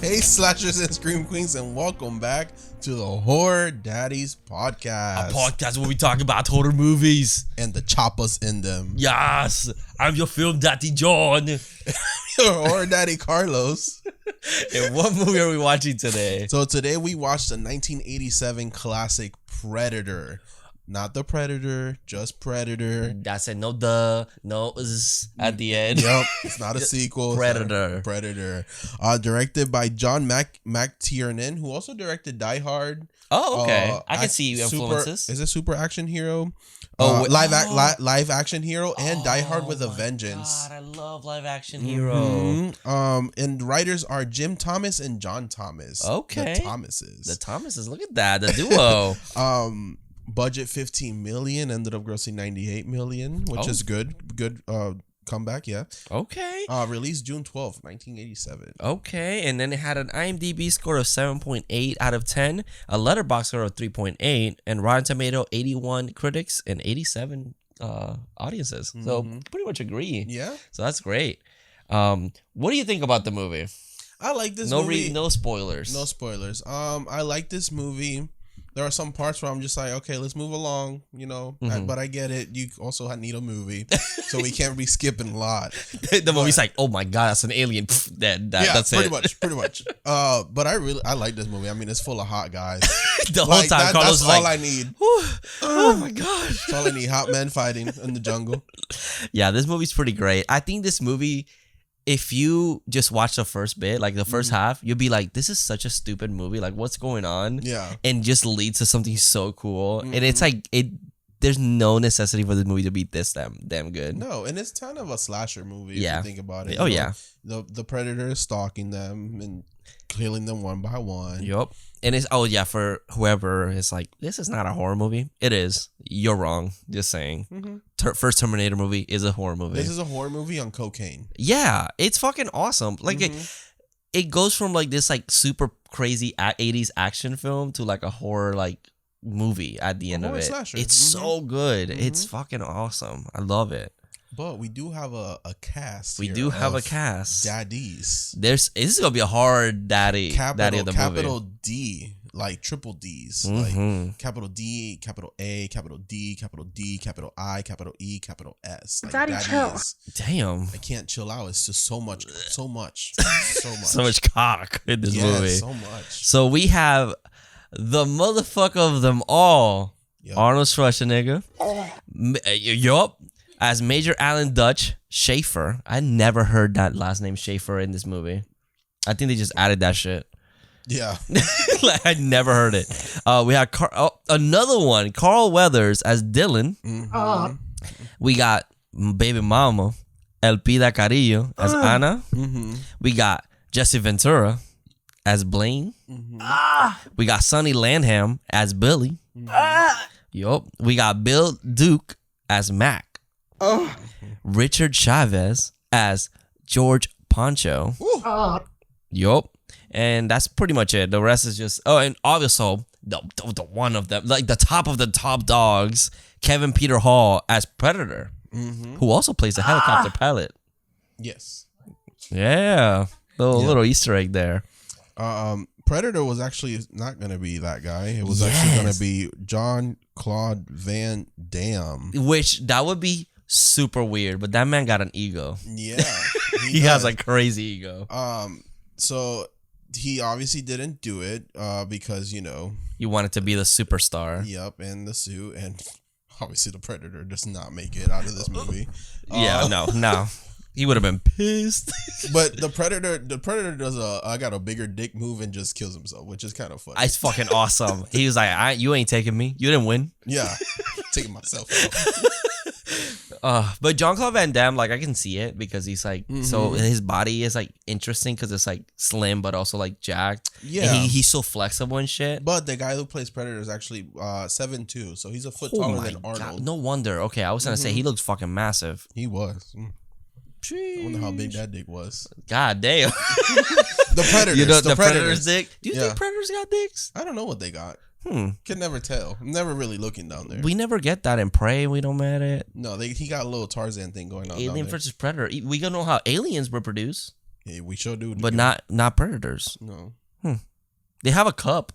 Hey, slashers and scream queens, and welcome back to the Horror Daddies Podcast. A podcast where we talk about horror movies. And the choppers in them. Yes, I'm your film daddy John. Your Horror Daddy Carlos. And what movie are we watching today? So today we watched the 1987 classic Predator. Not the Predator, just Predator. That's it. No at the end. Yep, it's not a sequel. Predator. Predator. Directed by John McTiernan, who also directed Die Hard. Oh, okay. I can see influences. Is it Super Action Hero? Live action hero and Die Hard with a Vengeance. God, I love live action hero. And writers are Jim Thomas and John Thomas. Okay. The Thomases. The Thomases. Look at that. The duo. Budget 15 million, ended up grossing 98 million, which is good comeback. Yeah. Okay. Released June 12th, 1987. Okay, and then it had an IMDb score of 7.8 out of 10, a Letterboxd score of 3.8, and Rotten Tomato 81 critics and 87 audiences. So pretty much agree. Yeah. So that's great. What do you think about the movie? I like this movie. No spoilers. No spoilers. I like this movie. There are some parts where I'm just like, okay, let's move along, you know. But I get it. You also need a movie, so we can't be skipping a lot. The movie's like, oh my god, that's an alien. That's pretty it. Pretty much. But I like this movie. I mean, it's full of hot guys. The whole time, Carlos that's was all like, I need. Oh my gosh. That's all I need. Hot men fighting in the jungle. Yeah, this movie's pretty great. I think this movie, if you just watch the first bit, like the first half, you'll be like, this is such a stupid movie. Like, what's going on? Yeah. And just leads to something so cool. And it's like, there's no necessity for the movie to be this damn good. No, and it's kind of a slasher movie if you think about it. Oh, yeah. The Predator is stalking them and killing them one by one. Yup. And it's, for whoever is like, this is not a horror movie. It is. You're wrong. Just saying. First Terminator movie is a horror movie. This is a horror movie on cocaine. Yeah. It's fucking awesome. Like, it goes from like this like super crazy 80s action film to like a horror like movie at the end of it. Slasher. It's so good. It's fucking awesome. I love it. But we do have a cast. We do have a cast. Daddies. This is gonna be a hard daddy of the movie. Capital D, like triple D's, like capital D, capital A, capital D, capital D, capital I, capital E, capital S. Like Daddy, chill. Damn. I can't chill out. It's just so much, so much. So much cock in this movie. So much. So we have the motherfucker of them all, Arnold Schwarzenegger. Yup. As Major Alan Dutch Schaefer. I never heard that last name Schaefer in this movie. I think they just added that shit. Yeah. Like, I never heard it. We had another one, Carl Weathers as Dylan. We got baby mama Elpida Carrillo as Anna. We got Jesse Ventura as Blaine. We got Sonny Landham as Billy. Yup. We got Bill Duke as Mac. Richard Chavez as George Poncho. Yup. And that's pretty much it. The rest is just and obviously the one of them, like the top of the top dogs, Kevin Peter Hall as Predator, who also plays the helicopter pilot. Yes. Yeah. Little Easter egg there. Predator was actually not going to be that guy. It was actually going to be Jean-Claude Van Damme. Which that would be super weird, but that man got an ego. Yeah. He has a crazy ego. So he obviously didn't do it because, you wanted to be the superstar. Yep, and the suit, and obviously the Predator does not make it out of this movie. No. He would have been pissed. But the Predator does I got a bigger dick move and just kills himself, which is kind of funny. It's fucking awesome. He was like, you ain't taking me. You didn't win. Yeah. Taking myself but Jean-Claude Van Damme, like, I can see it because he's like, so his body is like interesting because it's like slim but also like jacked. Yeah. And he's so flexible and shit. But the guy who plays Predator is actually 7'2", so he's a foot taller than Arnold. God, no wonder. Okay, I was gonna say he looks fucking massive. He was. I wonder how big that dick was. God damn. The Predators. The Predators dick. Do you think Predators got dicks? I don't know what they got. Can never tell. I'm never really looking down there. We never get that in Prey. We don't get it. No, he got a little Tarzan thing going on. Alien versus Predator. We gonna know how aliens reproduce. Yeah, we sure do. But not predators. No. They have a cup.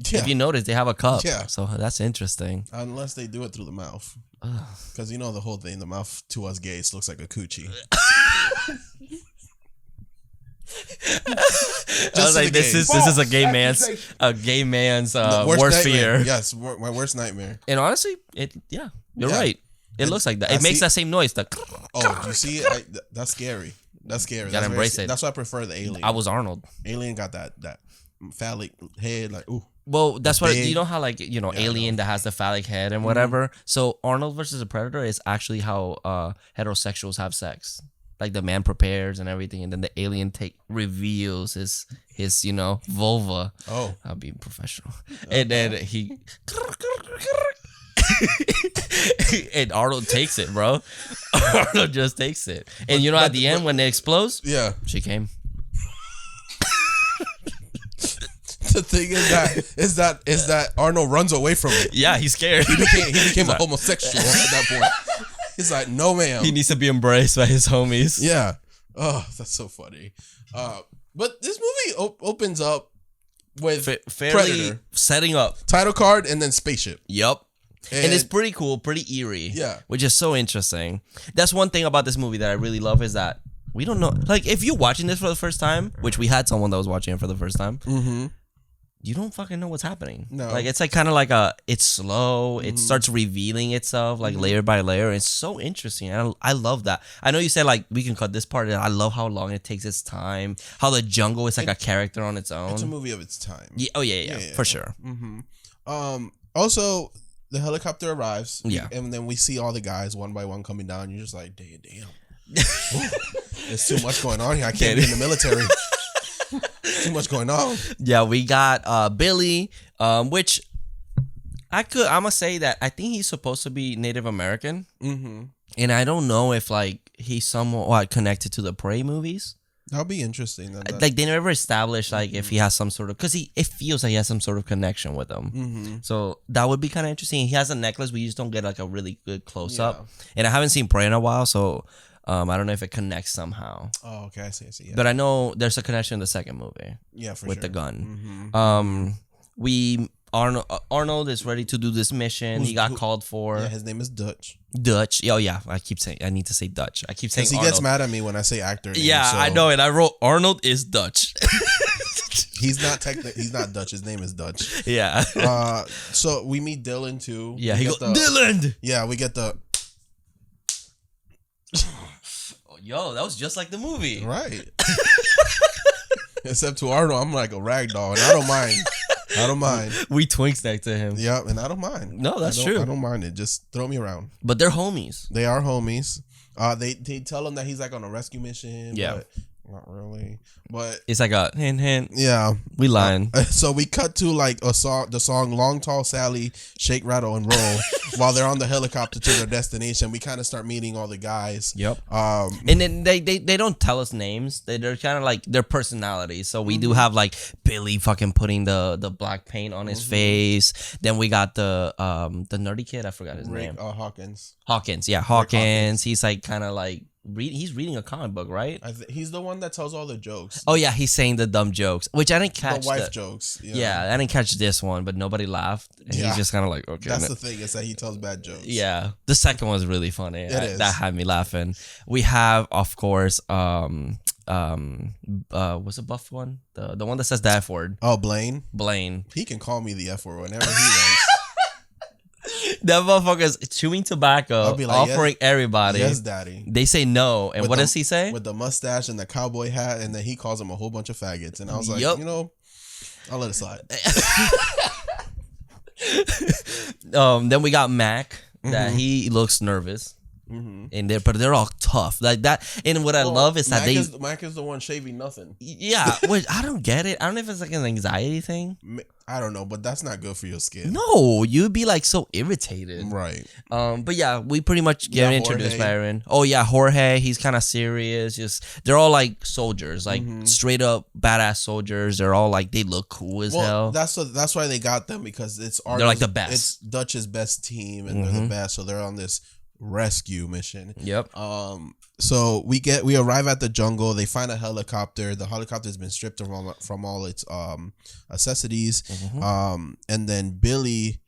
Yeah. If you notice, they have a cup. Yeah. So that's interesting. Unless they do it through the mouth. Because the whole thing, the mouth to us gays looks like a coochie. I was like, this is a gay man's worst fear. Yes, my worst nightmare. And honestly, you're right. It looks like that. It makes that same noise. Oh, you see it? That's scary. That's scary. You gotta embrace it. That's why I prefer the Alien. I was Arnold. Alien got that phallic head, like ooh. Well, that's what you know how Alien that has the phallic head and whatever. So Arnold versus a Predator is actually how heterosexuals have sex. Like the man prepares and everything, and then the alien reveals his vulva. Oh, I'll be professional. And then he and Arnold takes it, bro. Arnold just takes it, and at the end when it explodes, yeah, she came. The thing is that Arnold runs away from it. Yeah, he's scared. He became a homosexual at that point. He's like, no, ma'am. He needs to be embraced by his homies. Yeah. Oh, that's so funny. But this movie opens up with fairly Predator setting up title card and then spaceship. Yep. And it's pretty cool, pretty eerie. Yeah. Which is so interesting. That's one thing about this movie that I really love is that we don't know. Like, if you're watching this for the first time, which we had someone that was watching it for the first time, you don't fucking know what's happening. No. Like, it's like kind of like it's slow. It starts revealing itself like layer by layer. It's so interesting. I love that. I know you said like we can cut this part. I love how long it takes its time. How the jungle is like a character on its own. It's a movie of its time. Yeah. Oh yeah. For sure. Also, the helicopter arrives. Yeah. And then we see all the guys one by one coming down. You're just like, damn. There's too much going on here. I can't be in the military. Too much going on. Yeah, we got Billy, which I'm gonna say that I think he's supposed to be Native American, and I don't know if like he's somewhat connected to the Prey movies. That'll be interesting. Like they never established like if he has some sort of it feels like he has some sort of connection with them. So that would be kind of interesting. He has a necklace. We just don't get like a really good close up, and I haven't seen Prey in a while, so. I don't know if it connects somehow. Oh, okay. I see. Yeah. But I know there's a connection in the second movie. Yeah, for with sure. the gun. Arnold is ready to do this mission. He got called for. Yeah, his name is Dutch. Dutch. Oh yeah, I keep saying I need to say Dutch. I keep saying he Arnold. gets mad at me when I say actor name. Yeah, so I know, and I wrote Arnold is Dutch. He's not Dutch. His name is Dutch. Yeah. So we meet Dylan too. Yeah, he goes Dylan. Yeah, we get the. Yo, that was just like the movie. Right. Except to Arnold, I'm like a rag doll, and I don't mind. We twinks next to him. Yeah, and I don't mind. No, that's true. I don't mind it. Just throw me around. But they're homies. They are homies. They tell him that he's like on a rescue mission. Yeah. But not really. But it's like a hint. Yeah. We lying. So we cut to like the song Long Tall Sally, Shake, Rattle, and Roll while they're on the helicopter to their destination. We kind of start meeting all the guys. Yep. And then they don't tell us names. They're kind of like their personalities. So we do have like Billy fucking putting the black paint on his face. Then we got the nerdy kid. I forgot his name. Hawkins. Yeah, Hawkins. He's like kind of like he's reading a comic book, right? He's the one that tells all the jokes. Oh yeah, he's saying the dumb jokes, which I didn't catch. The wife jokes. Yeah, I didn't catch this one, but nobody laughed. And he's just kind of like, okay. That's the thing, is that he tells bad jokes. Yeah, the second one was really funny. It is. That had me laughing. We have, of course, what's the buff one? The one that says the F word. Oh, Blaine. He can call me the F word whenever he wants. That motherfucker's chewing tobacco, like, offering everybody. Yes, daddy. They say no. And what does he say? With the mustache and the cowboy hat, and then he calls them a whole bunch of faggots. And I was like, I'll let it slide. Then we got Mac, that he looks nervous. And they're all tough like that. And what I love is that Mac is the one shaving nothing. Yeah, which I don't get it. I don't know if it's like an anxiety thing. I don't know, but that's not good for your skin. No, you'd be like so irritated. Right. But yeah, we pretty much get introduced by Aaron. Oh yeah, Jorge. He's kind of serious. They're all like soldiers, like straight up badass soldiers. They're all like they look cool as hell. That's why they got them, because they're like the best. It's Dutch's best team, and they're the best. So they're on this rescue mission. Yep. So we arrive at the jungle. They find a helicopter. The helicopter's been stripped from all its accessories. And then Billy,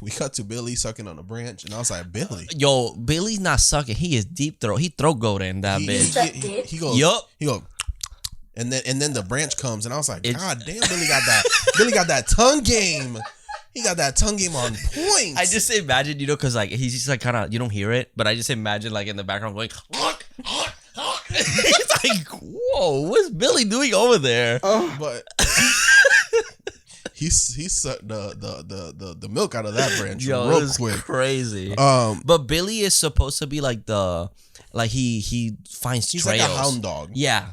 we cut to Billy sucking on a branch, and I was like, Billy. Yo, Billy's not sucking. He is deep throat. He throat goating that bitch. He goes. Yup. He goes. And then the branch comes, and I was like, God damn, Billy got that. Billy got that tongue game. He got that tongue game on point. I just imagine, because like he's just like kind of, you don't hear it, but I just imagine like in the background going, it's like, whoa, what's Billy doing over there? But he sucked the milk out of that branch real quick. Crazy. But Billy is supposed to be like he finds he's trails. Like a hound dog. Yeah.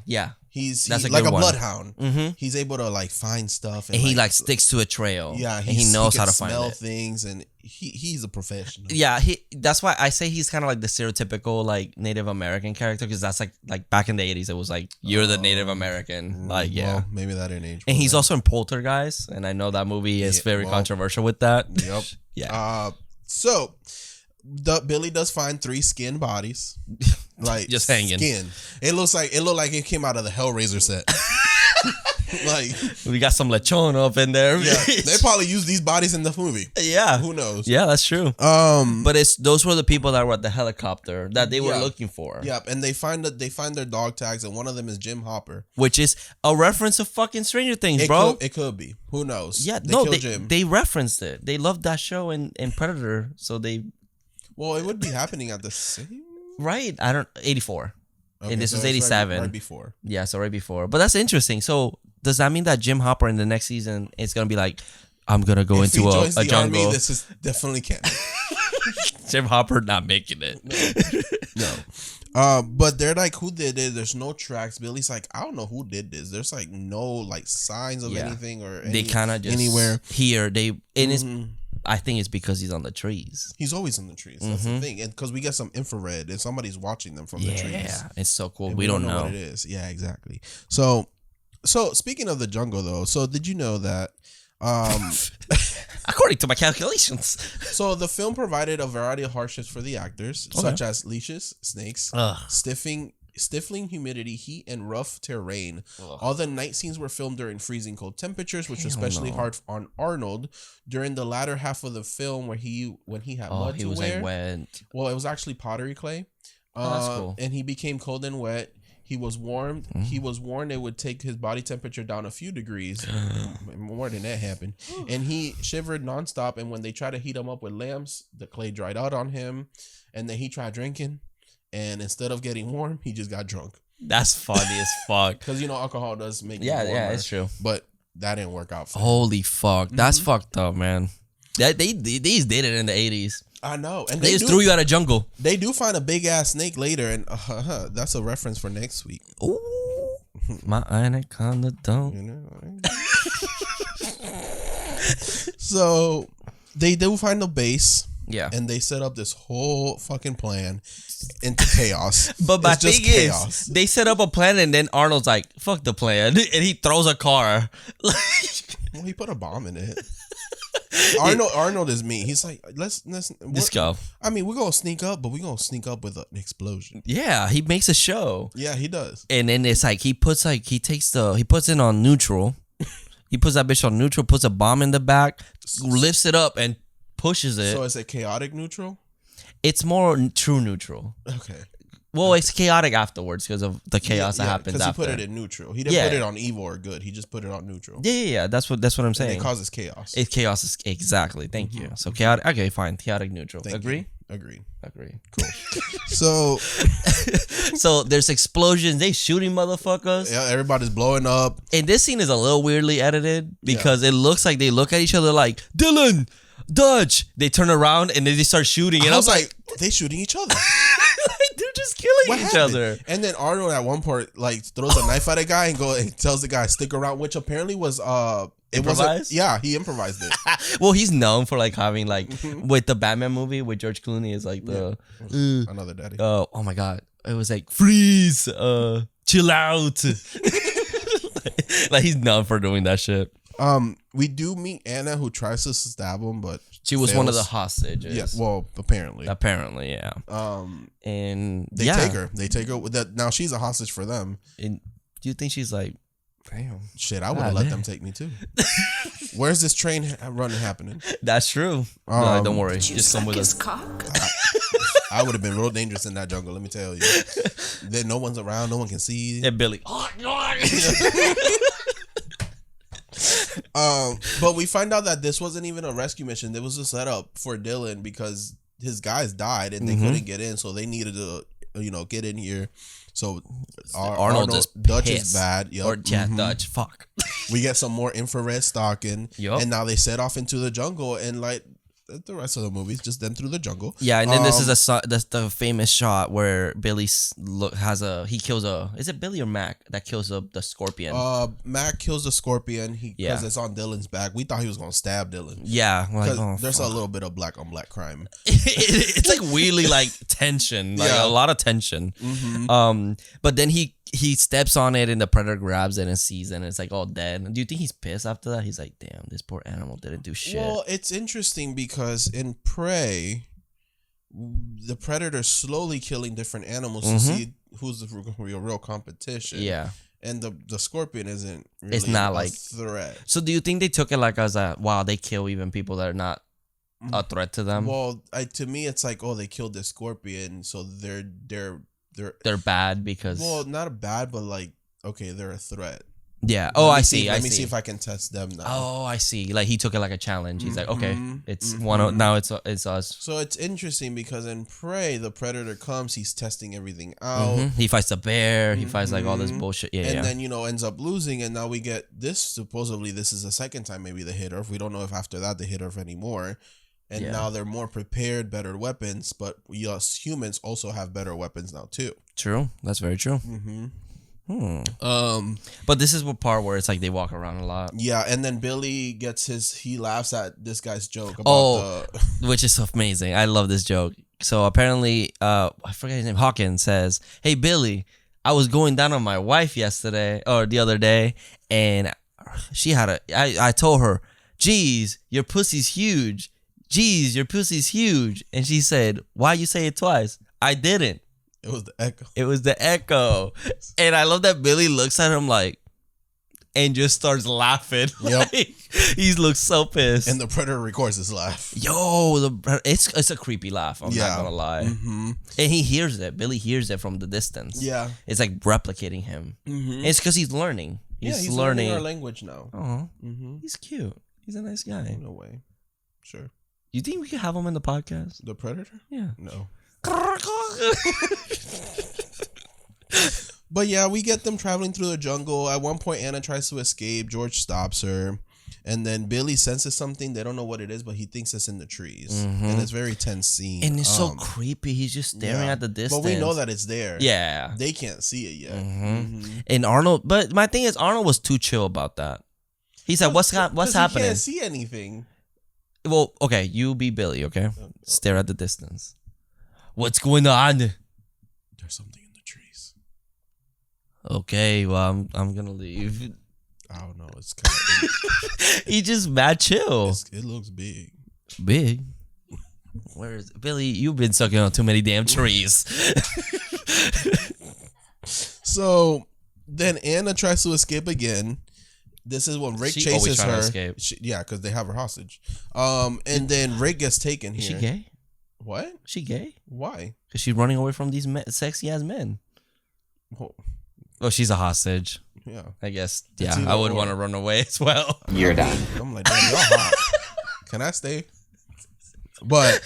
He's like a bloodhound. He's able to like find stuff, and he like sticks to a trail. Yeah, and he knows how to smell find things, and he's a professional. Yeah, that's why I say he's kind of like the stereotypical like Native American character, because that's like back in the 80s it was like you're the Native American, like well, maybe that didn't age. And he's also in Poltergeist, and I know that movie is very controversial with that. Yep. Yeah. So Billy does find 3 skin bodies, like just hanging. Skin. It looked like it came out of the Hellraiser set. Like we got some lechon up in there. Yeah, they probably used these bodies in the movie. Yeah, who knows? Yeah, that's true. But those were the people that were at the helicopter that they were looking for. Yep, and they find their dog tags, and one of them is Jim Hopper, which is a reference to fucking Stranger Things, bro. It could be. Who knows? Yeah, they referenced it. They loved that show and Predator, so they. Well, it would be happening at the same. Right, 84. Okay, and this was 87. Right before. Yeah, so right before. But that's interesting. So does that mean that Jim Hopper in the next season is gonna be like, I'm gonna go into a jungle? Army, this is definitely canon. Jim Hopper not making it. No. But they're like, who did it? There's no tracks. Billy's like, I don't know who did this. There's like no like signs of anything or they kind of just anywhere here. I think it's because he's on the trees. He's always on the trees. That's the thing, and because we get some infrared, and somebody's watching them from the trees. Yeah, it's so cool. And we don't know what it is. Yeah, exactly. So speaking of the jungle, though, so did you know that? According to my calculations, so the film provided a variety of hardships for the actors, such as leashes, snakes, stifling humidity, heat, and rough terrain. All the night scenes were filmed during freezing cold temperatures, which was especially hard on Arnold during the latter half of the film, when he had mud to wear. Wet. Well, it was actually pottery clay. That's cool. And he became cold and wet. He was warned. He was warned it would take his body temperature down a few degrees. More than that happened. And he shivered nonstop. And when they tried to heat him up with lamps, the clay dried out on him. And then he tried drinking. And instead of getting warm, he just got drunk. That's funny as fuck. Because, alcohol does make you warmer. Yeah, it's true. But that didn't work out for him. Holy fuck. That's fucked up, man. They did it in the 80s. I know. And they just threw you out of jungle. They do find a big-ass snake later, and that's a reference for next week. Ooh. My anaconda don't. So, they do find the base. Yeah. And they set up this whole fucking plan into chaos. But my thing is, they set up a plan and then Arnold's like, fuck the plan. And he throws a car. Well, he put a bomb in it. Arnold is me. He's like, let's go. I mean, we're gonna sneak up, but we're gonna sneak up with an explosion. Yeah, he makes a show. Yeah, he does. And then it's like he puts it on neutral. He puts that bitch on neutral, puts a bomb in the back, lifts it up and pushes it. So is it chaotic neutral? It's more true neutral. Okay. Well, it's chaotic afterwards because of the chaos that happens after. Because he put it in neutral. He didn't put it on evil or good. He just put it on neutral. Yeah. That's what I'm saying. And it causes chaos. Chaos is exactly. Thank you. So chaotic. Okay, fine. Chaotic neutral. Agree. Agreed. Cool. So there's explosions. They shooting motherfuckers. Yeah, everybody's blowing up. And this scene is a little weirdly edited because it looks like they look at each other like, Dylan, Dutch. They turn around and then they start shooting. And I was like, they shooting each other. They're just killing each other. And then Arnold at one point like throws a knife at a guy and tells the guy stick around, which apparly was improvised? He improvised it. Well, he's known for like having like with the Batman movie with George Clooney is like the another daddy. Oh my god, it was like freeze, chill out. Like he's known for doing that shit. We do meet Anna who tries to stab him, but She was one of the hostages. Yeah, well, apparently. Apparently, yeah. And they take her. They take her. Now she's a hostage for them. And do you think she's like, damn? Shit, I would have let them take me too. Where's this train run happening? That's true. No, don't worry. Just come with us. Cock? I would have been real dangerous in that jungle, let me tell you. Then no one's around, no one can see. Yeah, Billy. But we find out that this wasn't even a rescue mission. It was a setup for Dylan because his guys died and they couldn't get in, so they needed to, get in here. So Arnold is Dutch pissed. is bad. Yep. Or Dutch. Fuck. We get some more infrared stalking, and now they set off into the jungle and like the rest of the movies, just them through the jungle. Yeah, and then this is that's the famous shot where Billy kills is it Billy or Mac that kills the scorpion? Mac kills the scorpion because it's on Dylan's back. We thought he was gonna stab Dylan. Yeah, there's a little bit of black on black crime. It's like really like tension, like a lot of tension. Mm-hmm. But then he steps on it and the predator grabs it and sees it and it's like all dead. Do you think he's pissed after that? He's like, damn, this poor animal didn't do shit. Well, it's interesting because in Prey, the predator's slowly killing different animals to see who's the real competition. Yeah. And the scorpion isn't really it's not like threat. So do you think they took it like as a, wow, they kill even people that are not a threat to them? Well, to me, it's like, oh, they killed the scorpion, so they're bad because... Well, not bad, but like, okay, they're a threat. Yeah. Oh, I see. Let me see if I can test them now. Oh, I see. Like he took it like a challenge. He's like, okay, it's now it's us. So it's interesting because in Prey, the predator comes, he's testing everything out. He fights the bear. He fights like all this bullshit. Yeah. And then, ends up losing. And now we get this. Supposedly, this is the second time maybe they hit her. We don't know if after that they hit her anymore. And now they're more prepared, better weapons. But we us humans also have better weapons now too. True. That's very true. But this is the part where it's like they walk around a lot. Yeah, and then Billy he laughs at this guy's joke about which is amazing. I love this joke. So apparently, I forget his name. Hawkins says, "Hey Billy, I was going down on my wife yesterday or the other day, and she had I told her, geez, your pussy's huge. Geez, your pussy's huge." And she said, "Why you say it twice?" "I didn't. It was the echo." It was the echo. And I love that Billy looks at him like, and just starts laughing. Yep. Like, he looks so pissed. And the predator records his laugh. Yo, it's a creepy laugh. I'm not gonna lie. And he hears it. Billy hears it from the distance. Yeah. It's like replicating him. It's because he's learning. He's learning our language now. Oh, he's cute. He's a nice guy. No way. Sure. You think we could have him in the podcast? The predator? Yeah. No. But yeah, we get them traveling through the jungle. At one point, Anna tries to escape. George stops her. And then Billy senses something. They don't know what it is, but he thinks it's in the trees. And it's a very tense scene. And it's so creepy. He's just staring at the distance. But we know that it's there. Yeah. They can't see it yet. And Arnold, but my thing is, Arnold was too chill about that. He said, what's happening? He can't see anything. Well, okay, you be Billy, okay? Stare at the distance. What's going on? There's something in the trees. Okay, well, I'm gonna leave. I don't know. It's kind of He just mad chill. It looks big. Big? Where is Billy? You've been sucking on too many damn trees. So then Anna tries to escape again. This is when Rick chases her. Because they have her hostage. And then Rick gets taken here. Is she gay? What? She gay? Why? Because she's running away from these sexy ass men. Oh, she's a hostage. Yeah. I guess. Yeah, I would want to run away as well. You're done. I'm like, damn, y'all hot. Can I stay? But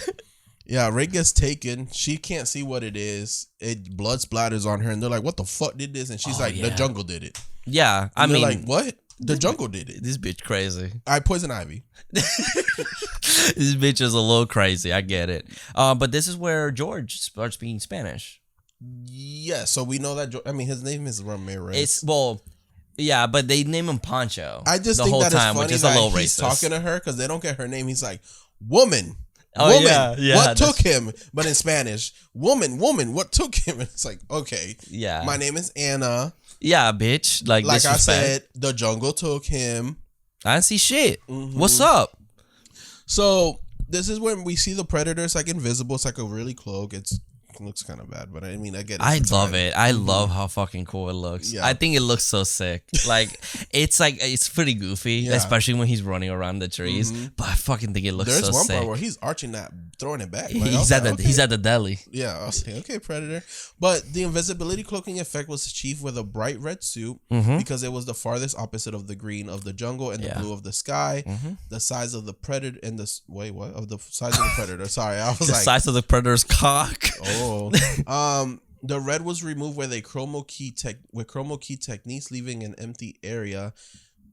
yeah, Rick gets taken. She can't see what it is. Blood splatters on her, and they're like, "What the fuck did this?" And she's like, "The jungle did it." Yeah, I mean, like, what? The jungle did it. This bitch crazy. Poison Ivy. This bitch is a little crazy. I get it. But this is where George starts speaking Spanish. Yeah, so we know that. His name is Ramirez. Yeah, but they name him Pancho. I just the think whole that time, it's funny which is that a little he's racist. talking to her because they don't get her name. He's like, woman. Oh, woman, yeah, what took him? But in Spanish, woman, what took him? It's like, okay, yeah. My name is Anna. Yeah, bitch. Like I said, the jungle took him. I didn't see shit. What's up? So This is when we see the Predator. It's like invisible. It's like a really cloak. It looks kind of bad, but I mean, I get it. I love it. I love how fucking cool it looks. Yeah. I think it looks so sick. Like it's pretty goofy, especially when he's running around the trees. But I fucking think it looks so sick. There's one part where he's arching that, throwing it back. Like, he's at the deli. Yeah, I was like, okay, Predator. But the invisibility cloaking effect was achieved with a bright red suit because it was the farthest opposite of the green of the jungle and the blue of the sky. The size of the Predator and the of the size of the Predator. Sorry, I was the size of the Predator's cock. Oh. The red was removed with chroma key techniques, leaving an empty area.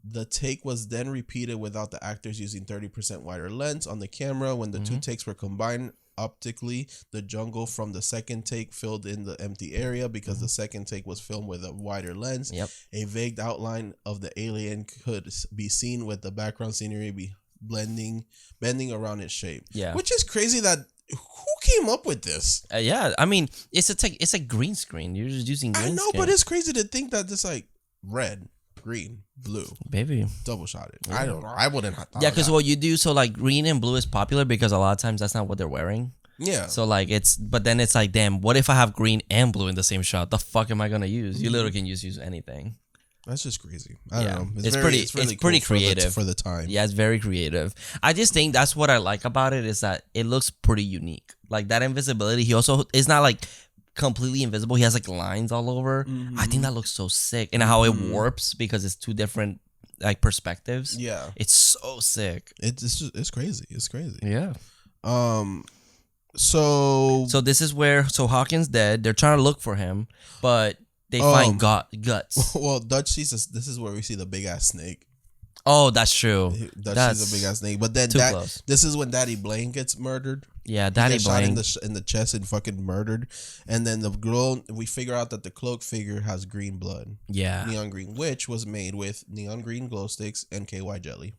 The take was then repeated without the actors using 30% wider lens on the camera. When the two takes were combined optically, the jungle from the second take filled in the empty area because the second take was filmed with a wider lens. A vague outline of the alien could be seen with the background scenery bending around its shape. Which is crazy that who came up with this? I mean, it's a green screen. You're just using green screen. But it's crazy to think that it's like red, green, blue. Baby. Double shotted. Yeah. I don't know. I wouldn't have thought because what you do, so like green and blue is popular because a lot of times that's not what they're wearing. Yeah. So like but then it's like, damn, what if I have green and blue in the same shot? The fuck am I gonna use? You literally can use anything. That's just crazy. I don't know. It's really pretty creative for the time. Yeah, it's very creative. I just think that's what I like about it is that it looks pretty unique. Like that invisibility. He also is not like completely invisible. He has like lines all over. I think that looks so sick, and how it warps because it's two different like perspectives. Yeah, it's so sick. It's crazy. It's crazy. Yeah. So this is where Hawkins dead. They're trying to look for him, but they find guts. Well, Dutch sees this. This is where we see the big ass snake. Oh, that's true. Dutch sees a big ass snake. But then this is when Daddy Blaine gets murdered. Yeah, Daddy Blaine shot in the chest and fucking murdered. And then the girl, we figure out that the cloak figure has green blood. Yeah, neon green, which was made with neon green glow sticks and KY jelly.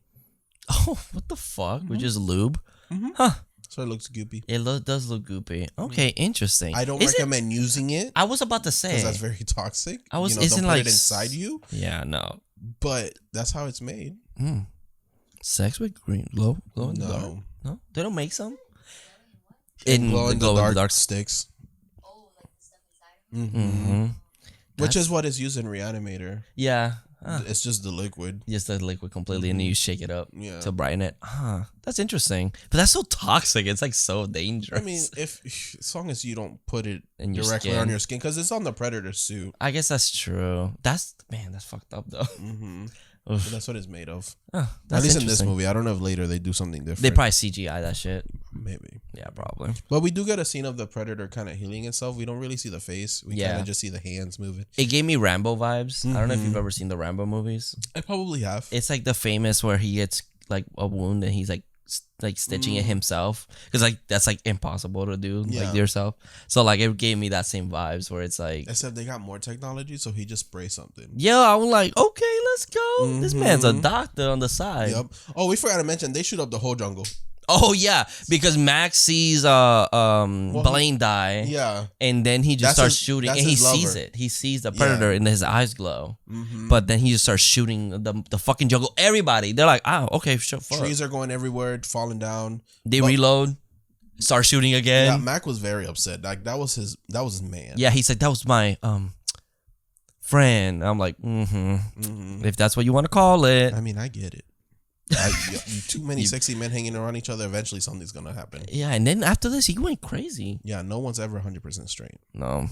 Oh, what the fuck? Which is lube? Huh. So it looks goopy. It does look goopy. Okay, interesting. I don't recommend using it. I was about to say because that's very toxic. Don't put it inside you. Yeah, no. But that's how it's made. Sex with green glow in the dark. No, they don't make some. In glow in the dark sticks. Oh, like the stuff inside. Which is what is used in Reanimator. Yeah. It's just the liquid. Just the liquid completely, and then you shake it up to brighten it. That's interesting. But that's so toxic. It's like so dangerous. I mean, as long as you don't put it directly on your skin, because it's on the Predator suit. I guess that's true. That's fucked up though. But that's what it's made of. At least in this movie. I don't know if later they do something different. They probably CGI that shit. Maybe. Yeah, probably. But we do get a scene of the Predator kind of healing itself. We don't really see the face. We kind of just see the hands moving. It gave me Rambo vibes. I don't know if you've ever seen the Rambo movies. I probably have. It's like the famous where he gets like a wound and he's like stitching it himself, because like that's like impossible to do like yourself. So like it gave me that same vibes where it's like, except they got more technology, so he just sprays something. Yeah, I was like, okay, let's go. This man's a doctor on the side. Yep. Oh, we forgot to mention they shoot up the whole jungle. Oh yeah, because Max sees Blaine die. Yeah, and then he just starts shooting, and he sees it. He sees the Predator, and his eyes glow. But then he just starts shooting the fucking jungle. Everybody, they're like, "Oh, okay, sure." Trees are going everywhere, falling down. They reload, start shooting again. Yeah, Mac was very upset. Like that was his man. Yeah, he said that was my friend. I'm like, if that's what you want to call it. I mean, I get it. Too many sexy men hanging around each other. Eventually, something's gonna happen. Yeah, and then after this, he went crazy. Yeah, no one's ever 100% straight. No,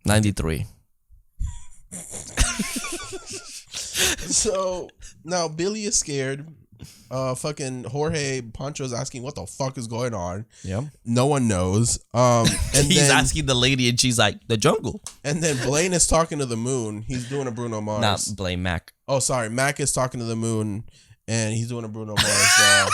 93. So now Billy is scared. Fucking Jorge Pancho's asking what the fuck is going on. Yeah, no one knows. And he's asking the lady, and she's like, "The jungle." And then Blaine is talking to the moon. He's doing a Bruno Mars. Not Blaine, Mac. Oh, sorry, Mac is talking to the moon. And he's doing a Bruno Mars.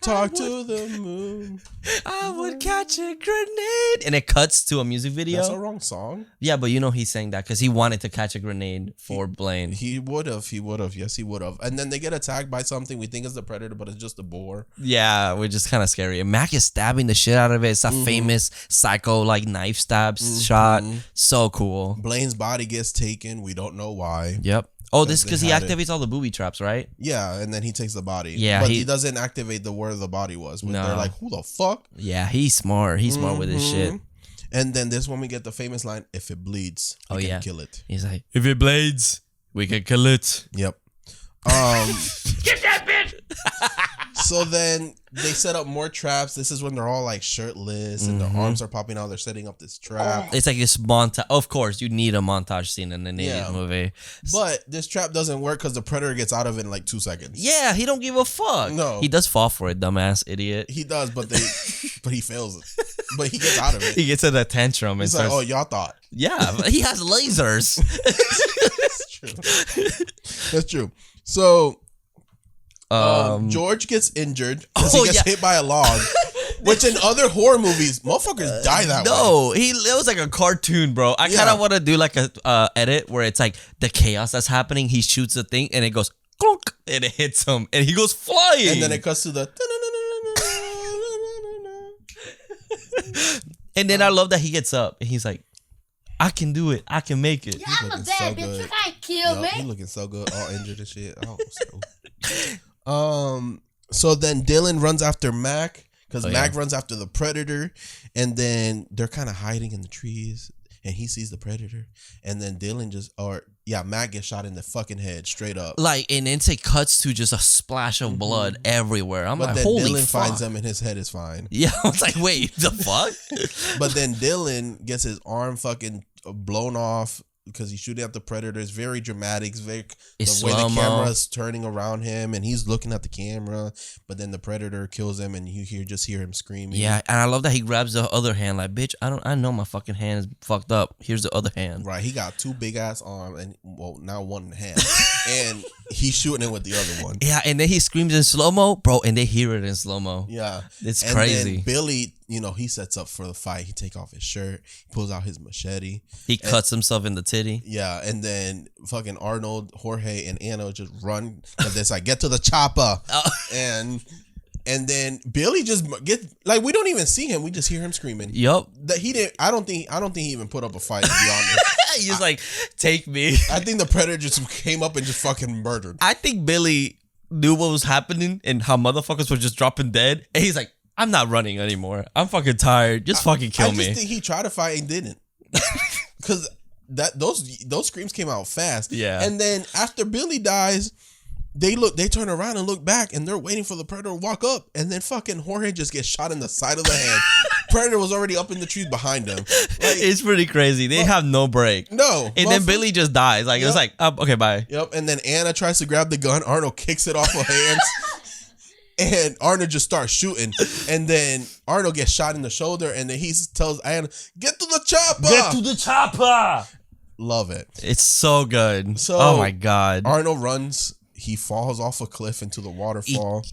Talk to the moon. I would catch a grenade. And it cuts to a music video. That's a wrong song. Yeah, but you know he's saying that because he wanted to catch a grenade for Blaine. He would have. Yes, he would have. And then they get attacked by something. We think it's the Predator, but it's just a boar. Yeah, which is kind of scary. And Mac is stabbing the shit out of it. It's a famous psycho like knife stab shot. So cool. Blaine's body gets taken. We don't know why. Yep. Oh, this because he activates all the booby traps, right? Yeah, and then he takes the body. Yeah, but he doesn't activate where the body was. But they're like, who the fuck? Yeah, he's smart. He's smart with his shit. And then this one we get the famous line, if it bleeds, we can kill it. He's like, if it bleeds, we can kill it. Yep. Get that bitch! So then they set up more traps. This is when they're all like shirtless and their arms are popping out. They're setting up this trap. It's like this montage. Of course, you need a montage scene in an 80s movie. But this trap doesn't work because the predator gets out of it in like 2 seconds. Yeah, he don't give a fuck. No. He does fall for it, dumbass idiot. He does, but he fails it. But he gets out of it. He gets in a tantrum. He's like, oh, y'all thought. Yeah, he has lasers. That's true. That's true. So... George gets injured because he gets hit by a log, which in other horror movies, motherfuckers die that way. No, it was like a cartoon, bro. I kind of want to do like a edit where it's like the chaos that's happening. He shoots the thing and it goes clunk and it hits him and he goes flying. And then it cuts to the. And then I love that he gets up and he's like, I can do it. I can make it. Yeah, I'm a bad bitch. You can't kill me. He's looking so good, all injured and shit. So then Dylan runs after Mac because Mac runs after the predator, and then they're kind of hiding in the trees, and he sees the predator, and then Dylan Mac gets shot in the fucking head straight up. Like, and then it cuts to just a splash of blood everywhere. I'm like, holy Dylan fuck. finds him and his head is fine. Yeah, I was like, wait, the fuck? But then Dylan gets his arm fucking blown off because he's shooting at the predator. It's very dramatic. It's the way the camera's turning around him and he's looking at the camera, but then the predator kills him and you just hear him screaming. Yeah, and I love that he grabs the other hand like, bitch, I know my fucking hand is fucked up. Here's the other hand. Right, he got 2 big ass arms and now 1 hand. And he's shooting it with the other one. Yeah, and then he screams in slow-mo, bro, and they hear it in slow-mo. Yeah. It's crazy. Then Billy, he sets up for the fight. He takes off his shirt, he pulls out his machete. He cuts himself in the titty. Yeah, and then fucking Arnold, Jorge, and Anna just run because it's like, get to the chopper. And then Billy just like, we don't even see him. We just hear him screaming. Yup. That he didn't. I don't think he even put up a fight, to be honest. He's like, take me. I think the predator just came up and just fucking murdered. I think Billy knew what was happening and how motherfuckers were just dropping dead. And he's like, I'm not running anymore. I'm fucking tired. Just fucking kill me. I just think he tried to fight and didn't. Because those screams came out fast. Yeah. And then after Billy dies, they turn around and look back and they're waiting for the predator to walk up, and then fucking Jorge just gets shot in the side of the head. Predator was already up in the trees behind him. Like, it's pretty crazy. They have no break. No. And then Billy just dies. Like, it's like, okay, bye. Yep. And then Anna tries to grab the gun. Arnold kicks it off her hands. And Arnold just starts shooting. And then Arnold gets shot in the shoulder. And then he tells Anna, get to the chopper. Get to the chopper. Love it. It's so good. So, oh my God. Arnold runs. He falls off a cliff into the waterfall.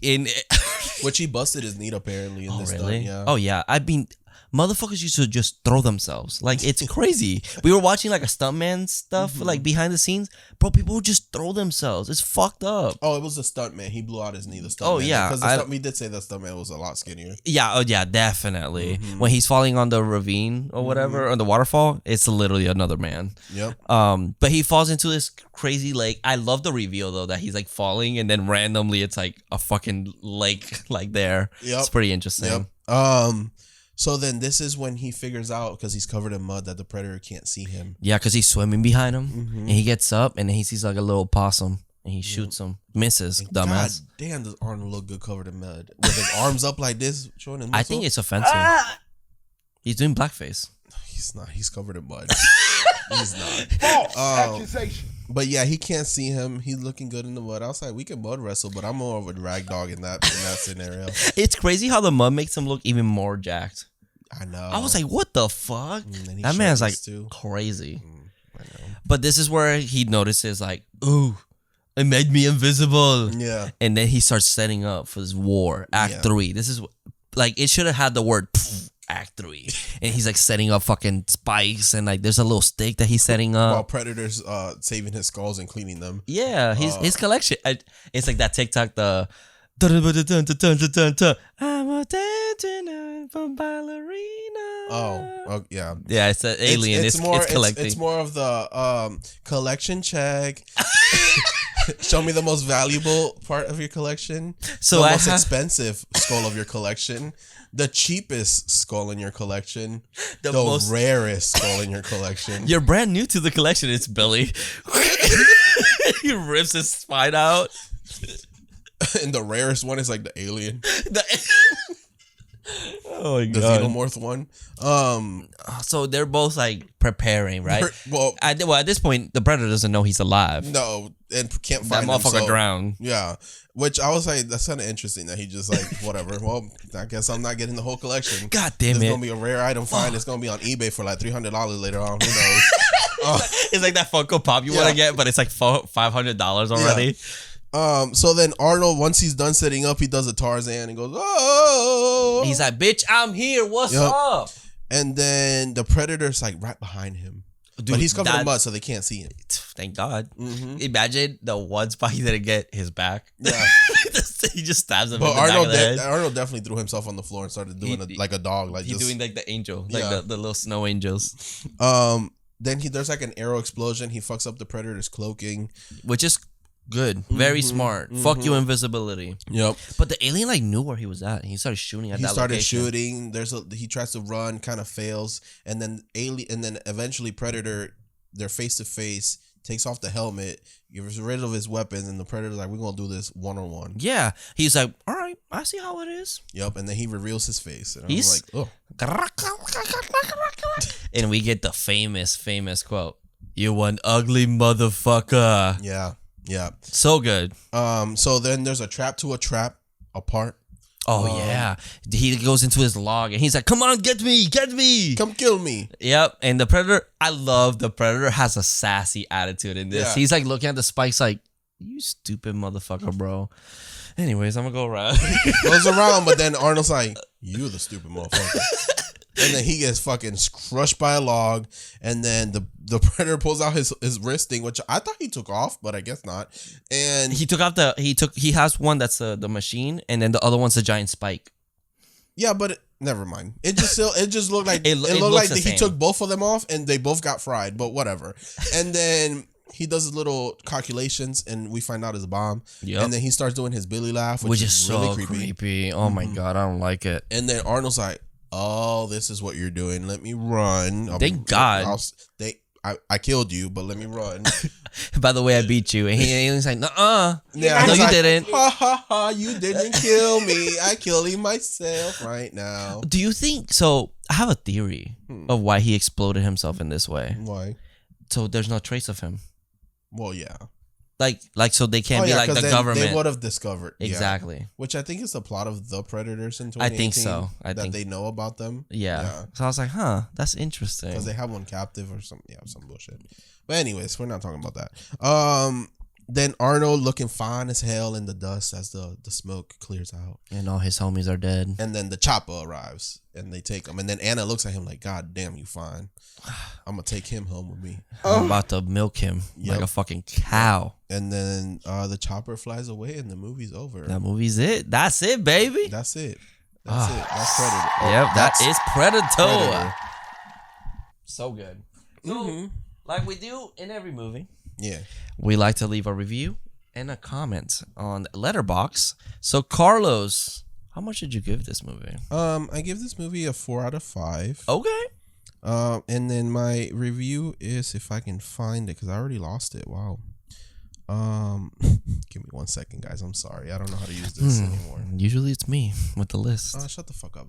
Which he busted his knee apparently in this really? stunt, yeah. Oh yeah. I mean, motherfuckers used to just throw themselves. Like, it's crazy. We were watching like a stuntman stuff, like behind the scenes. Bro, people would just throw themselves. It's fucked up. Oh, it was the stuntman. He blew out his knee. The stuntman. Oh yeah. Because we did say the stuntman was a lot skinnier. Yeah. Oh yeah. Definitely. When he's falling on the ravine or whatever, or the waterfall, it's literally another man. Yep. But he falls into this crazy lake. I love the reveal though that he's like falling and then randomly it's like a fucking lake like there. Yep. It's pretty interesting. Yep. So then this is when he figures out, because he's covered in mud, that the predator can't see him. Yeah, because he's swimming behind him, and he gets up, and then he sees like a little possum, and he shoots him. Misses, and dumbass. God damn, does Arnold look good covered in mud? With his arms up like this, showing his muscle? I think it's offensive. He's doing blackface. He's not. He's covered in mud. He's not. False accusation. But yeah, he can't see him. He's looking good in the mud. I was like, we can mud wrestle, but I'm more of a rag dog in that scenario. It's crazy how the mud makes him look even more jacked. I know. I was like, what the fuck? That man's like crazy. I know. But this is where he notices like, ooh, it made me invisible. Yeah. And then he starts setting up for this war. Act 3. This is like, it should have had the word Act 3. And he's like setting up fucking spikes and like there's a little stick that he's setting up. While Predator's saving his skulls and cleaning them. Yeah, his collection. It's like that TikTok, I'm a dancing ballerina. Oh, yeah. Yeah, it's an alien. It's collecting. It's more of the collection check. Show me the most valuable part of your collection. So the most expensive skull of your collection. The cheapest skull in your collection. The most rarest skull in your collection. You're brand new to the collection. It's Billy. He rips his spine out. And the rarest one is like the alien. Oh my the god. xenomorph one. So they're both like preparing, right? Well, at this point, the predator doesn't know he's alive. No, and can't that find motherfucker him, so, drowned. Yeah, which I was like, that's kind of interesting that he just like whatever. Well, I guess I'm not getting the whole collection. God damn it! It's gonna be a rare item find. It's gonna be on eBay for like $300 later on. Who knows? It's like that Funko Pop you want to get, but it's like $500 already. Yeah. So then Arnold, once he's done setting up, he does a Tarzan and goes, oh. He's like, bitch, I'm here. What's up? And then the Predator's like right behind him. Dude, but he's covered in mud, so they can't see him. Thank God. Mm-hmm. Imagine the one spot he didn't get his back. Yeah. He just stabs him but in the back of the head. Arnold definitely threw himself on the floor and started doing like a dog. Like he's doing like the angel, like the little snow angels. Then there's like an arrow explosion. He fucks up the Predator's cloaking. Which is good. Very smart. Fuck you, invisibility. Yep. But the alien like knew where he was at. He started shooting at that location. Shooting. He tries to run, kind of fails, and then eventually Predator, they're face to face, takes off the helmet, gets rid of his weapons, and the Predator's like, we're gonna do this 1-on-1. Yeah. He's like, all right, I see how it is. Yep. And then he reveals his face, and he's like, oh. And we get the famous quote. You one ugly motherfucker. Yeah. Yeah. So good. So then there's a trap to a trap apart. Oh, yeah. He goes into his log and he's like, come on, get me. Come kill me. Yep. And the Predator, I love the Predator has a sassy attitude in this. Yeah. He's like looking at the spikes like, you stupid motherfucker, bro. Anyways, I'm going to go around. Goes around, but then Arnold's like, you the stupid motherfucker. And then he gets fucking crushed by a log. And then the Predator pulls out his wrist thing, which I thought he took off, but I guess not. And he took out he has one that's the machine, and then the other one's a giant spike. Yeah, but never mind. It just looked like it looked like he took both of them off, and they both got fried. But whatever. And then he does his little calculations, and we find out it's a bomb. Yep. And then he starts doing his Billy laugh, which is really so creepy. Oh my god, I don't like it. And then Arnold's like, oh, this is what you're doing. Let me run. Thank God. I killed you, but let me run. By the way, I beat you. And he's like, nuh-uh. Yeah, no, you didn't. Ha, ha, ha. You didn't kill me. I killed him myself right now. Do you think... So, I have a theory of why he exploded himself in this way. Why? So, there's no trace of him. Well, yeah. Like so they can't be like the government. They would have discovered. Exactly. Yeah. Which I think is the plot of The Predators in 2018. I think so. That they know about them. Yeah. So I was like, that's interesting. Because they have one captive or some bullshit. But anyways, we're not talking about that. Then Arnold looking fine as hell in the dust as the smoke clears out. And all his homies are dead. And then the chopper arrives and they take him. And then Anna looks at him like, God damn, you fine. I'm going to take him home with me. I'm about to milk him like a fucking cow. And then the chopper flies away and the movie's over. That movie's it. That's it, baby. That's it. That's it. That's Predator. Yep, that is Predator. So good. So, like we do in every movie. Yeah. We like to leave a review and a comment on Letterboxd. So, Carlos, how much did you give this movie? I give this movie a 4 out of 5. Okay. And then my review is, if I can find it, because I already lost it. Wow. Give me 1 second, guys. I'm sorry. I don't know how to use this anymore. Usually it's me with the list. Shut the fuck up.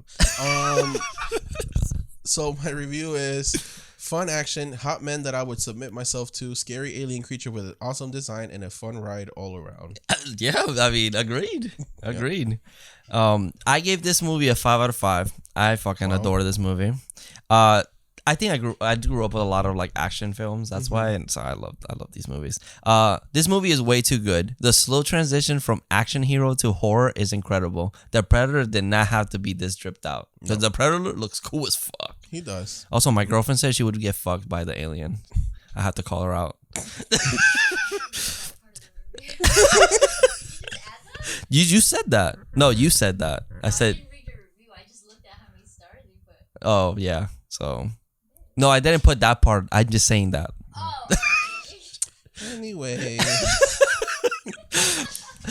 So my review is fun action, hot men that I would submit myself to, scary alien creature with an awesome design and a fun ride all around. Yeah, I mean, agreed. I gave this movie a 5 out of 5. I fucking adore this movie. I think I grew up with a lot of like action films. That's why, and so I love these movies. This movie is way too good. The slow transition from action hero to horror is incredible. The Predator did not have to be this dripped out because the Predator looks cool as fuck. He does. Also, my girlfriend said she would get fucked by the alien. I had to call her out. You said that. No, you said that. I said. didn't read your review. I just looked at how many stars you put. Oh yeah. So. No, I didn't put that part. I'm just saying that. Oh. Anyway.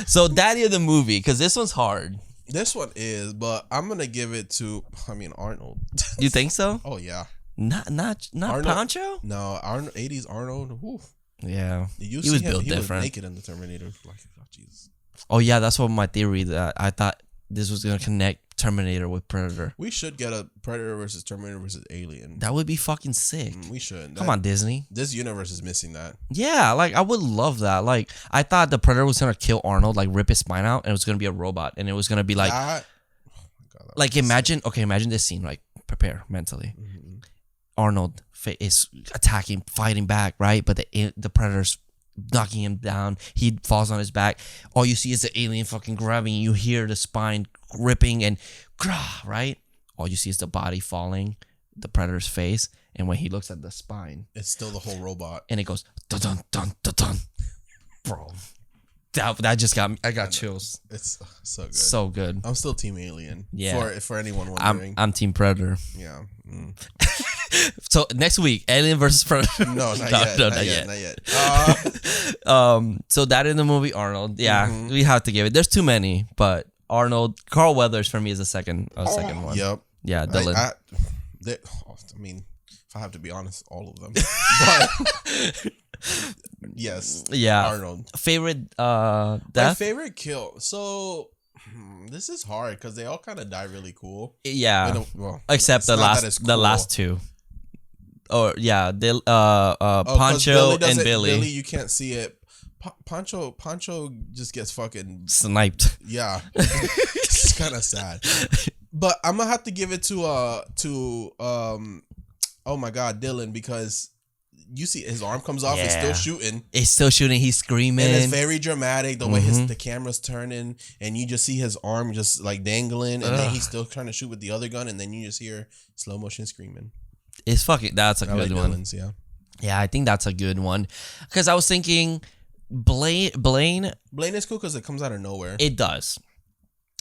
So Daddy of the movie, because this one's hard. This one is, but I'm gonna give it to. Arnold. You think so? Oh yeah. Not Arnold, Pancho. No, Arnold. 80s Arnold. Whew. Yeah. He was built different. He was naked in the Terminator. Like, oh Jesus. Oh yeah, that's what my theory that I thought this was gonna connect Terminator with Predator. We should get a Predator versus Terminator versus Alien. That would be fucking sick. We should. Come on, Disney. This universe is missing that. Yeah, like I would love that. Like I thought the Predator was gonna kill Arnold, like rip his spine out, and it was gonna be a robot, and it was gonna be like, like imagine this scene. Like prepare mentally. Mm-hmm. Arnold is attacking, fighting back, right? But the Predator's knocking him down. He falls on his back. All you see is the alien fucking grabbing. You hear the spine ripping and right? All you see is the body falling, the Predator's face, and when he looks at the spine, it's still the whole robot. And it goes dun dun dun dun dun. Bro. That just got me. I got chills. It's so good. So good. I'm still Team Alien. Yeah. For anyone wondering. I'm Team Predator. Yeah. Mm. So next week, Alien versus Predator. No, not yet. So that in the movie Arnold. Yeah, we have to give it. There's too many, but Arnold, Carl Weathers for me is the second one. Yep. Yeah, Dylan. I mean, if I have to be honest, all of them. But yes. Yeah. Arnold. Favorite My death? favorite kill. So this is hard because they all kind of die really cool. Yeah. Well, except the last two. Or yeah, Pancho and Billy. Billy, you can't see it. Pancho just gets fucking sniped. Yeah. It's kind of sad. But I'm gonna have to give it to oh my God, Dylan, because you see his arm comes off, it's still shooting. He's screaming. And it's very dramatic the way the camera's turning, and you just see his arm just like dangling, and then he's still trying to shoot with the other gun, and then you just hear slow motion screaming. It's fucking, that's a good one. Dylan's, yeah. Yeah, I think that's a good one. Because I was thinking Blaine is cool because it comes out of nowhere. It does.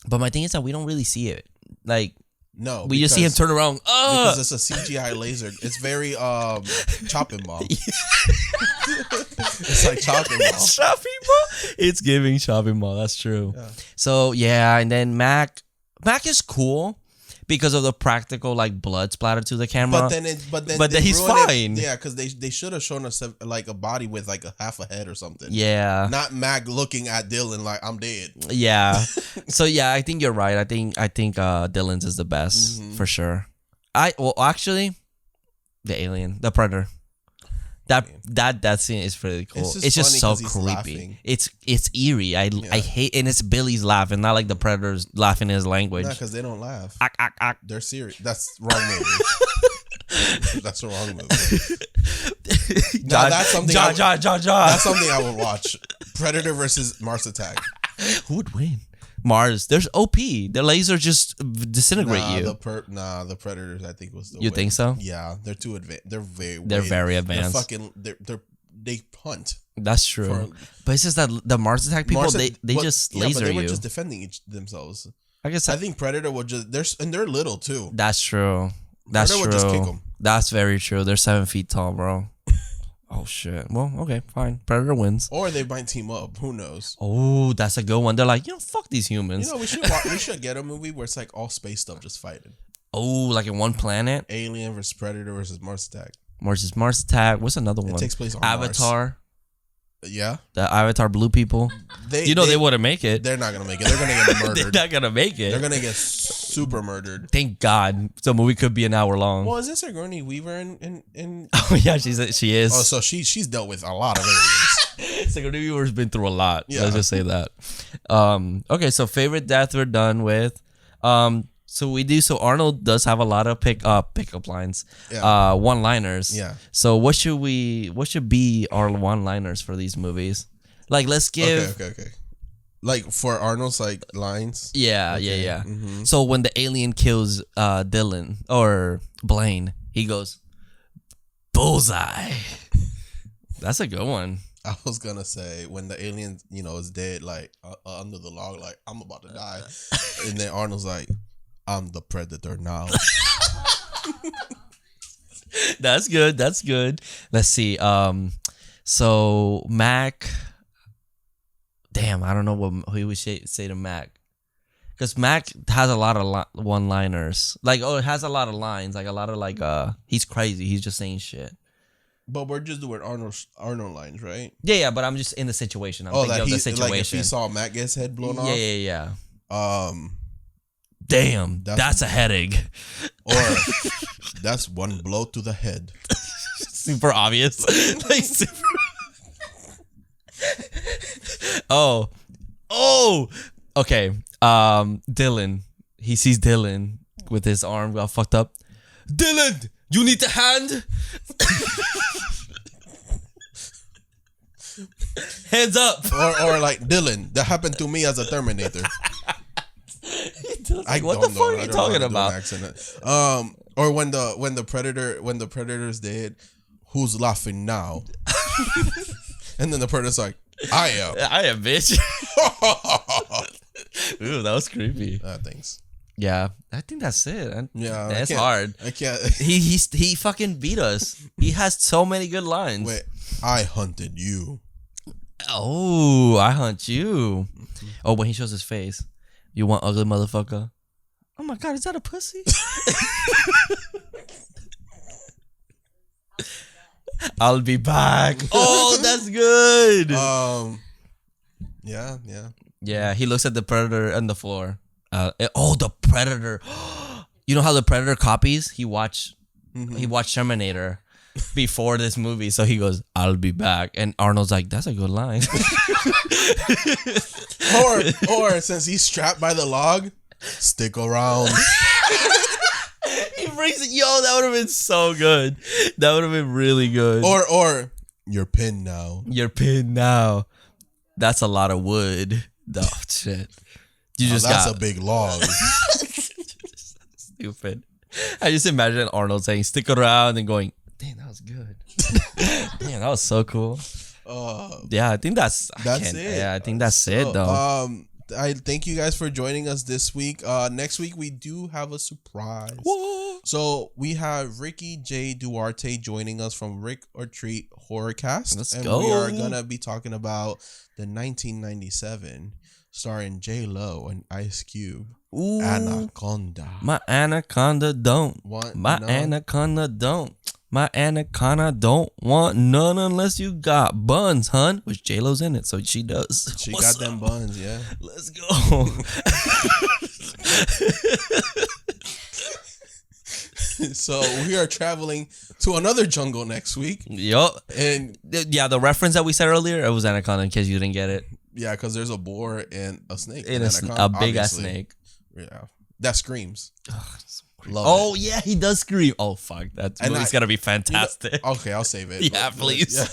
But my thing is that we don't really see it. Like, no, we just see him turn around. Because it's a CGI laser. It's very chopping ball. It's like chopping ball. It's chopping ball. It's giving chopping ball. That's true. Yeah. So yeah, and then Mac is cool because of the practical like blood splatter to the camera. But then he's fine. Yeah, because they should have shown us like a body with like a half a head or something. Yeah, not Mac looking at Dylan like I'm dead. Yeah. So yeah, I think you're right. I think Dylan's is the best for sure. Actually, the alien, the Predator. That scene is pretty cool. It's just so creepy. Laughing. It's eerie. I hate, and it's Billy's laughing, not like the Predator's laughing his language. Not because they don't laugh. Ack. They're serious. That's wrong movie. That's the wrong movie. That's something. That's something I would watch. Predator versus Mars Attack. Who would win? Mars. There's OP. The laser just disintegrate you. The Predators, I think, was the You think so? Yeah, they're too advanced. They're very advanced. They hunt. That's true. But it's just that the Mars Attack people, they just laser you. But they were just defending themselves. I think Predator would just they're little too. That's true. Predator would just kick them. That's very true. They're 7 feet tall, bro. Oh shit. Well, okay, fine. Predator wins. Or they might team up. Who knows? Oh, that's a good one. They're like, fuck these humans. We should get a movie where it's like all space stuff just fighting. Oh, like in one planet? Alien versus Predator versus Mars Attack. Mars Attack. What's another one? It takes place on Avatar. Mars. Yeah. The Avatar blue people. They wouldn't make it. They're not gonna make it. They're gonna get murdered. They're not gonna make it. They're gonna get super murdered. Thank God. The movie could be an hour long. Well, is this Sigourney Weaver in Oh yeah, she is. Oh, so she's dealt with a lot of aliens. Sigourney Weaver's been through a lot. Yeah. Let's just say that. Okay, so favorite death we're done with. So we do. So Arnold does have a lot of pickup lines, one-liners. Yeah. So what should be our one-liners for these movies? Like, let's give. Okay. Like for Arnold's like lines. Yeah, okay. Yeah. Mm-hmm. So when the alien kills Dylan or Blaine, he goes, "Bullseye." That's a good one. I was gonna say when the alien, is dead, like under the log, like I'm about to die, and then Arnold's like, "I'm the predator now." That's good. That's good. Let's see. So Mac. Damn, I don't know what he would say to Mac. Because Mac has a lot of one-liners. Like, it has a lot of lines. Like, a lot of, he's crazy. He's just saying shit. But we're just doing Arnold lines, right? Yeah, but I'm just in the situation. I'm thinking of the situation. Like, if he saw Mac get his head blown off? Yeah. Damn, that's a headache. Or, that's one blow to the head. Super obvious. Like, super... Oh. Okay. Dylan. He sees Dylan with his arm all fucked up. Dylan, you need a hand. Hands up. Or like Dylan, that happened to me as a Terminator. Like, what the fuck are you talking about? Or when the predator's dead, who's laughing now? And then the predator's like, I am, bitch. Ooh, that was creepy. Thanks. Yeah, I think that's it. Yeah, that's hard. I can't. He fucking beat us. He has so many good lines. Wait, I hunted you. Oh, I hunt you. Oh, when he shows his face, you want ugly motherfucker. Oh my god, is that a pussy? I'll be back. Oh, that's good. Yeah. Yeah, he looks at the predator on the floor. The predator. You know how the predator copies? He watched Terminator before this movie, so he goes, "I'll be back," and Arnold's like, "That's a good line." or since he's strapped by the log, stick around. He brings it. Yo, that would have been so good. That would have been really good. Or you're pinned now. You're pinned now. That's a lot of wood. Oh shit. That's a big log. Stupid. I just imagine Arnold saying "stick around" and going, "Damn, that was good." Damn, that was so cool. Yeah, I think that's it. Yeah, I think that's it though. I thank you guys for joining us this week. Next week we do have a surprise. Whoa. So we have Ricky J. Duarte joining us from Rick or Treat Horrorcast. Let's and go. We are gonna be talking about the 1997 starring J Lo and Ice Cube. Ooh. Anaconda. My anaconda don't. Anaconda don't. My anaconda don't want none unless you got buns, hun. Which J-Lo's in it, so she does. She got them buns, yeah. Let's go. So we are traveling to another jungle next week. Yup. And yeah, the reference that we said earlier, it was anaconda in case you didn't get it. Yeah, because there's a boar and a snake. And a big ass snake. Yeah. That screams. Love it. Yeah, he does scream. Oh, fuck. That movie's going to be fantastic. Okay, I'll save it. Yeah, please. Yeah.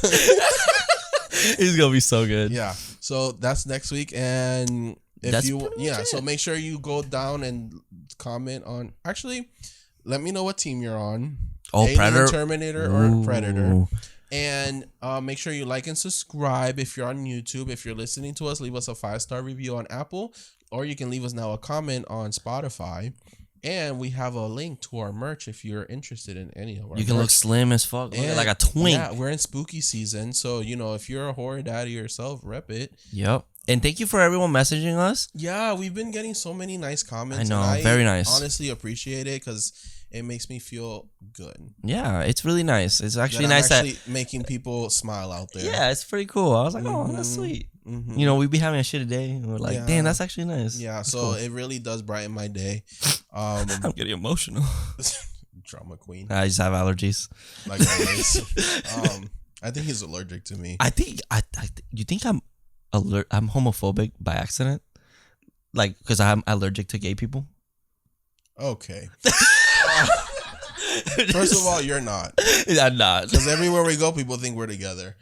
He's going to be so good. Yeah. So that's next week. And so make sure you go down and comment on. Actually, let me know what team you're on. Oh, Predator. Terminator or Predator. And make sure you like and subscribe if you're on YouTube. If you're listening to us, leave us a 5-star review on Apple. Or you can leave us now a comment on Spotify. And we have a link to our merch if you're interested in any of our You can merch. look slim as fuck. Look like a twink. Yeah, we're in spooky season. So, if you're a horror daddy yourself, rep it. Yep. And thank you for everyone messaging us. Yeah, we've been getting so many nice comments. I know, and very nice. Honestly appreciate it because it makes me feel good. Yeah, it's really nice. It's actually that nice that making people smile out there. Yeah, it's pretty cool. I was like, oh, that's sweet. Mm-hmm. We'd be having a shitty day. And we're like, damn, that's actually nice. Yeah, that's so cool. It really does brighten my day. I'm getting emotional. Drama queen. I just have allergies. Like always. I think he's allergic to me. I think you think I'm homophobic by accident? Like, because I'm allergic to gay people? Okay. First of all, you're not. I'm not. Because everywhere we go, people think we're together.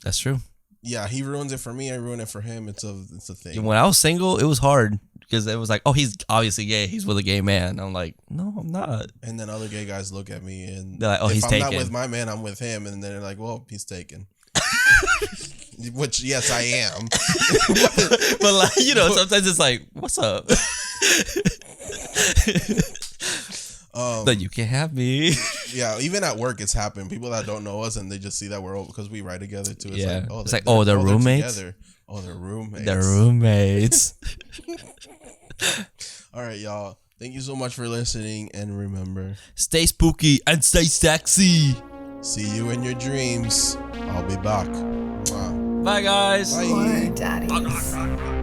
That's true. Yeah, he ruins it for me. I ruin it for him. It's a thing. When I was single, it was hard because it was like, oh, he's obviously gay. He's with a gay man. I'm like, no, I'm not. And then other gay guys look at me and they're like, oh, he's taken. If I'm not with my man, I'm with him. And then they're like, well, he's taken. Which, yes, I am. But like, you know, sometimes it's like, what's up? But you can't have me. Yeah, even at work, it's happened. People that don't know us and they just see that we're all, because we ride together too. It's like, oh, they're roommates. Together. Oh, they're roommates. They're roommates. All right, y'all. Thank you so much for listening, and remember, stay spooky and stay sexy. See you in your dreams. I'll be back. Wow. Bye, guys. Bye. Horror Daddies.